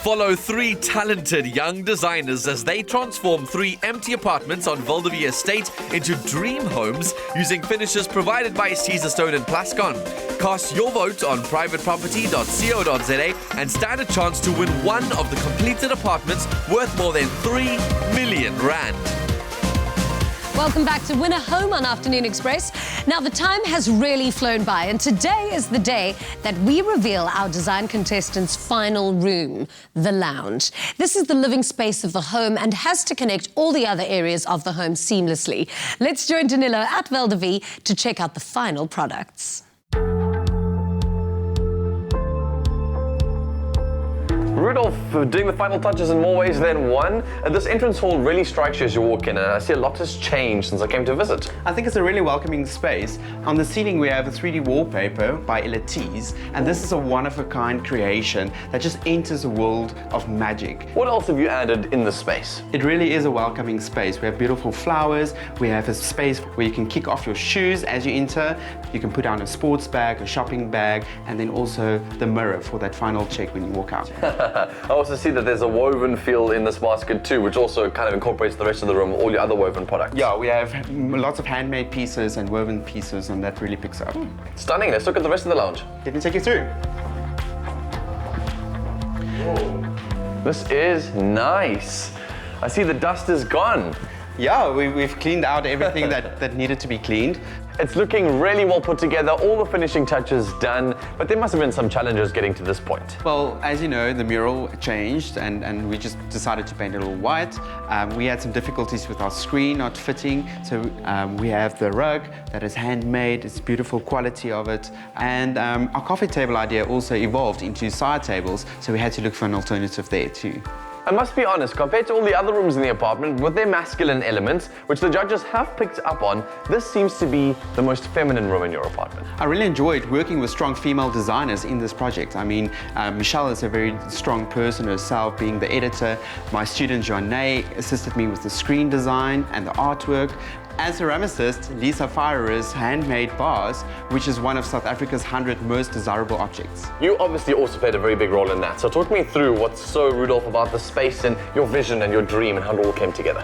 Follow three talented young designers as they transform three empty apartments on Val de Vie estate into dream homes using finishes provided by Caesarstone and Plascon. Cast your vote on privateproperty.co.za and stand a chance to win one of the completed apartments worth more than 3 million rand. Welcome back to Win a Home on Afternoon Express. Now, the time has really flown by, and today is the day that we reveal our design contestants' final room, the lounge. This is the living space of the home and has to connect all the other areas of the home seamlessly. Let's join Danilo at Val de Vie to check out the final products. Rudolph, doing the final touches in more ways than one. This entrance hall really strikes you as you walk in, and I see a lot has changed since I came to visit. I think it's a really welcoming space. On the ceiling we have a 3D wallpaper by Elatees, and this is a one-of-a-kind creation that just enters a world of magic. What else have you added in the space? It really is a welcoming space. We have beautiful flowers, we have a space where you can kick off your shoes as you enter, you can put down a sports bag, a shopping bag, and then also the mirror for that final check when you walk out. I also see that there's a woven feel in this basket too, which also kind of incorporates the rest of the room, all your other woven products. Yeah, we have lots of handmade pieces and woven pieces, and that really picks up. Stunning. Let's look at the rest of the lounge. Let me take you through. Whoa. This is nice. I see the dust is gone. Yeah, we've cleaned out everything that needed to be cleaned. It's looking really well put together, all the finishing touches done, but there must have been some challenges getting to this point. Well, as you know, the mural changed and we just decided to paint it all white. We had some difficulties with our screen not fitting, so we have the rug that is handmade, it's beautiful quality of it, and our coffee table idea also evolved into side tables, so we had to look for an alternative there too. I must be honest, compared to all the other rooms in the apartment with their masculine elements, which the judges have picked up on, this seems to be the most feminine room in your apartment. I really enjoyed working with strong female designers in this project. I mean, Michelle is a very strong person herself, being the editor. My student Joanne assisted me with the screen design and the artwork. As ceramicist, Lisa Fire's handmade bars, which is one of South Africa's 100 most desirable objects. You obviously also played a very big role in that, so talk me through what's so Rudolph about the space and your vision and your dream and how it all came together.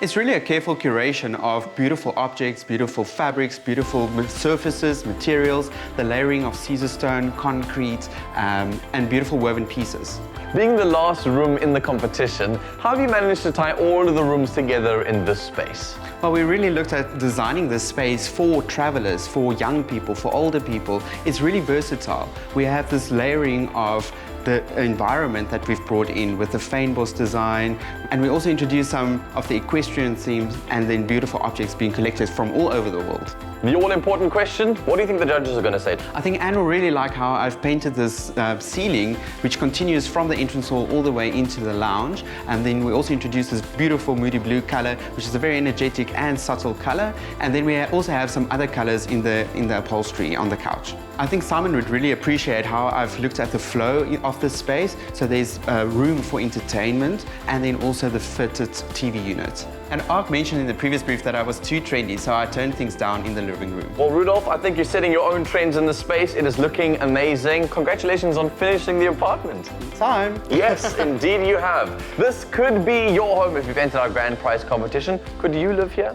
It's really a careful curation of beautiful objects, beautiful fabrics, beautiful surfaces, materials, the layering of Caesarstone, concrete, and beautiful woven pieces. Being the last room in the competition, how have you managed to tie all of the rooms together in this space? Well, we really looked at designing this space for travelers, for young people, for older people. It's really versatile. We have this layering of the environment that we've brought in with the fynbos design, and we also introduced some of the equestrian themes and then beautiful objects being collected from all over the world. The all-important question, what do you think the judges are going to say? I think Anne will really like how I've painted this ceiling, which continues from the entrance hall all the way into the lounge, and then we also introduced this beautiful moody blue color, which is a very energetic and subtle color, and then we also have some other colors in the upholstery on the couch. I think Simon would really appreciate how I've looked at the flow of the space, so there's room for entertainment and then also the fitted TV unit. And Ark mentioned in the previous brief that I was too trendy, so I turned things down in the living room. Well, Rudolph, I think you're setting your own trends in the space. It is looking amazing. Congratulations on finishing the apartment. Time. Yes, indeed you have. This could be your home if you've entered our grand prize competition. Could you live here?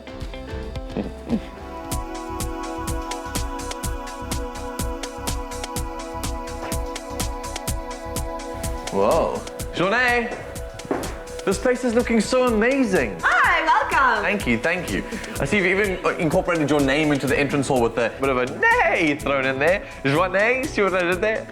Whoa. Journée, this place is looking so amazing. Hi, welcome. Thank you, thank you. I see you've even incorporated your name into the entrance hall with a bit of a nay thrown in there. Journée, see what I did there?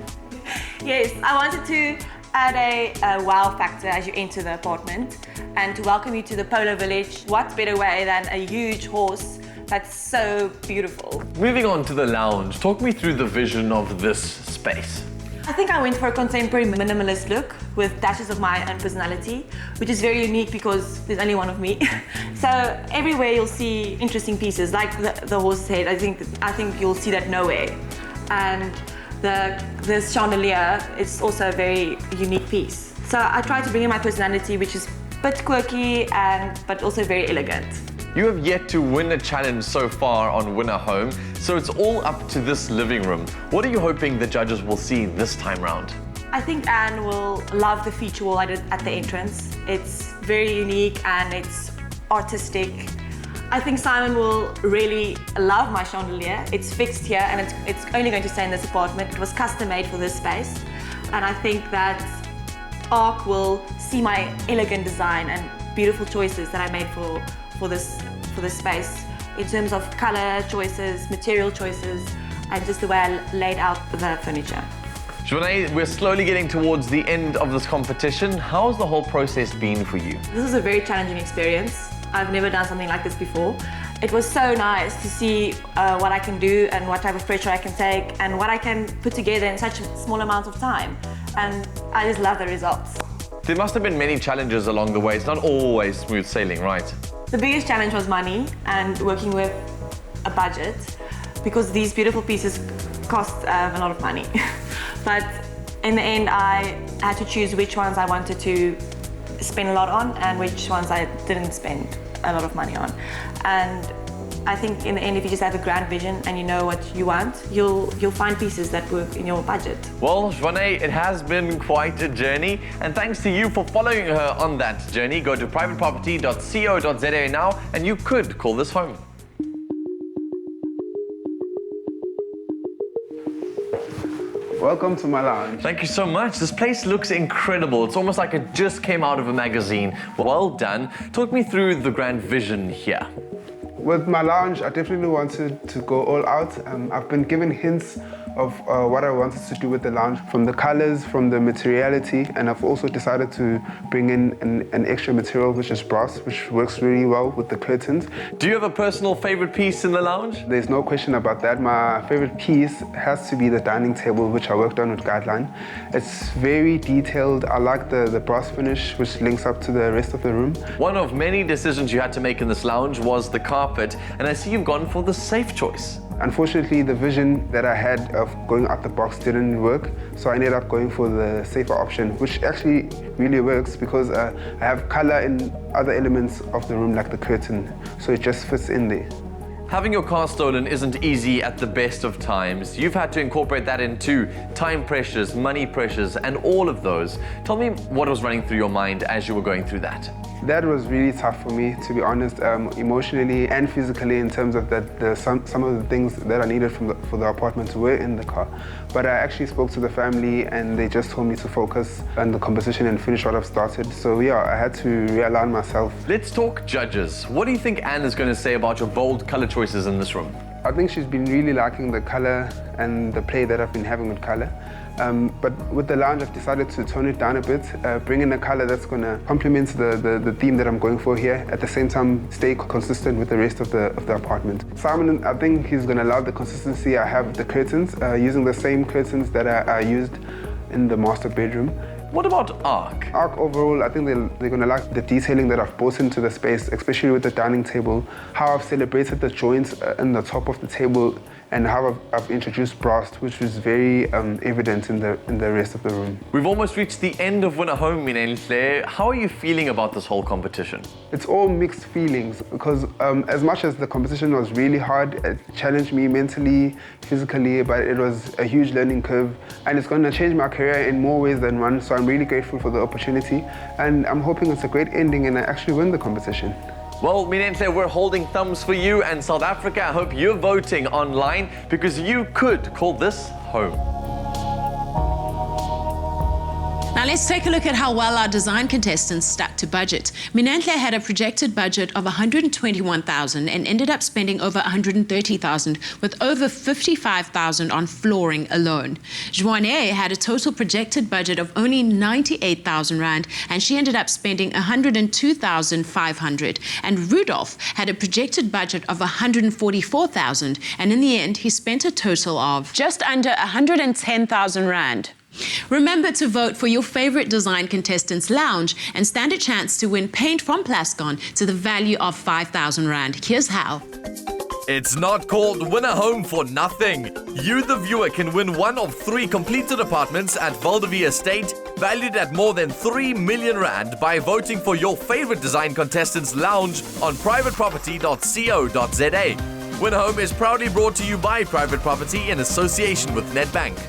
Yes, I wanted to add a wow factor as you enter the apartment and to welcome you to the Polo Village. What better way than a huge horse that's so beautiful. Moving on to the lounge, talk me through the vision of this space. I think I went for a contemporary minimalist look with dashes of my own personality, which is very unique because there's only one of me. So everywhere you'll see interesting pieces, like the horse's head. I think you'll see that nowhere. And this chandelier is also a very unique piece. So I tried to bring in my personality, which is a bit quirky but also very elegant. You have yet to win a challenge so far on Win a Home, so it's all up to this living room. What are you hoping the judges will see this time round? I think Anne will love the feature wall at the entrance. It's very unique and it's artistic. I think Simon will really love my chandelier. It's fixed here and it's only going to stay in this apartment. It was custom made for this space. And I think that Ark will see my elegant design and beautiful choices that I made for this space in terms of color choices, material choices, and just the way I laid out the furniture. Shwanae, we're slowly getting towards the end of this competition. How's the whole process been for you? This is a very challenging experience. I've never done something like this before. It was so nice to see what I can do and what type of pressure I can take and what I can put together in such a small amount of time. And I just love the results. There must have been many challenges along the way. It's not always smooth sailing, right? The biggest challenge was money and working with a budget, because these beautiful pieces cost a lot of money. But in the end, I had to choose which ones I wanted to spend a lot on and which ones I didn't spend a lot of money on. And I think in the end, if you just have a grand vision and you know what you want, you'll find pieces that work in your budget. Well, Shwanae, it has been quite a journey, and thanks to you for following her on that journey. Go to privateproperty.co.za now, and you could call this home. Welcome to my lounge. Thank you so much. This place looks incredible. It's almost like it just came out of a magazine. Well done. Talk me through the grand vision here. With my lounge, I definitely wanted to go all out. I've been given hints of what I wanted to do with the lounge, from the colors, from the materiality, and I've also decided to bring in an extra material, which is brass, which works really well with the curtains. Do you have a personal favorite piece in the lounge? There's no question about that. My favorite piece has to be the dining table, which I worked on with Guideline. It's very detailed. I like the brass finish, which links up to the rest of the room. One of many decisions you had to make in this lounge was the carpet, and I see you've gone for the safe choice. Unfortunately, the vision that I had of going out the box didn't work, so I ended up going for the safer option, which actually really works because I have color in other elements of the room, like the curtain, so it just fits in there. Having your car stolen isn't easy at the best of times. You've had to incorporate that into time pressures, money pressures, and all of those. Tell me what was running through your mind as you were going through that. That was really tough for me, to be honest, emotionally and physically, in terms of that some of the things that I needed for the apartment were in the car. But I actually spoke to the family and they just told me to focus on the composition and finish what I've started. So yeah, I had to realign myself. Let's talk judges. What do you think Anne is going to say about your bold color choices in this room? I think she's been really liking the color and the play that I've been having with color. But with the lounge, I've decided to tone it down a bit, bring in a color that's going to complement the theme that I'm going for here, at the same time stay consistent with the rest of the apartment. Simon, I think he's going to love the consistency I have with the curtains, using the same curtains that I used in the master bedroom. What about Ark? Ark overall, I think they're going to like the detailing that I've brought into the space, especially with the dining table, how I've celebrated the joints in the top of the table, and how I've introduced brass, which was very evident in the rest of the room. We've almost reached the end of Win a Home, Minenhle. How are you feeling about this whole competition? It's all mixed feelings, because as much as the competition was really hard, it challenged me mentally, physically, but it was a huge learning curve, and it's going to change my career in more ways than one, so I'm really grateful for the opportunity, and I'm hoping it's a great ending and I actually win the competition. Well, Minenhle, we're holding thumbs for you, and South Africa, I hope you're voting online because you could call this home. Now let's take a look at how well our design contestants stuck to budget. Minenhle had a projected budget of 121,000 and ended up spending over 130,000, with over 55,000 on flooring alone. Joanne had a total projected budget of only 98,000 rand and she ended up spending 102,500. And Rudolph had a projected budget of 144,000 and in the end he spent a total of just under 110,000 rand. Remember to vote for your favorite design contestants lounge and stand a chance to win paint from Plascon to the value of 5,000 rand. Here's how. It's not called Win a Home for nothing. You, the viewer, can win one of 3 completed apartments at Val de Vie estate, valued at more than 3 million rand, by voting for your favorite design contestants lounge on privateproperty.co.za. Win a Home is proudly brought to you by Private Property in association with Nedbank.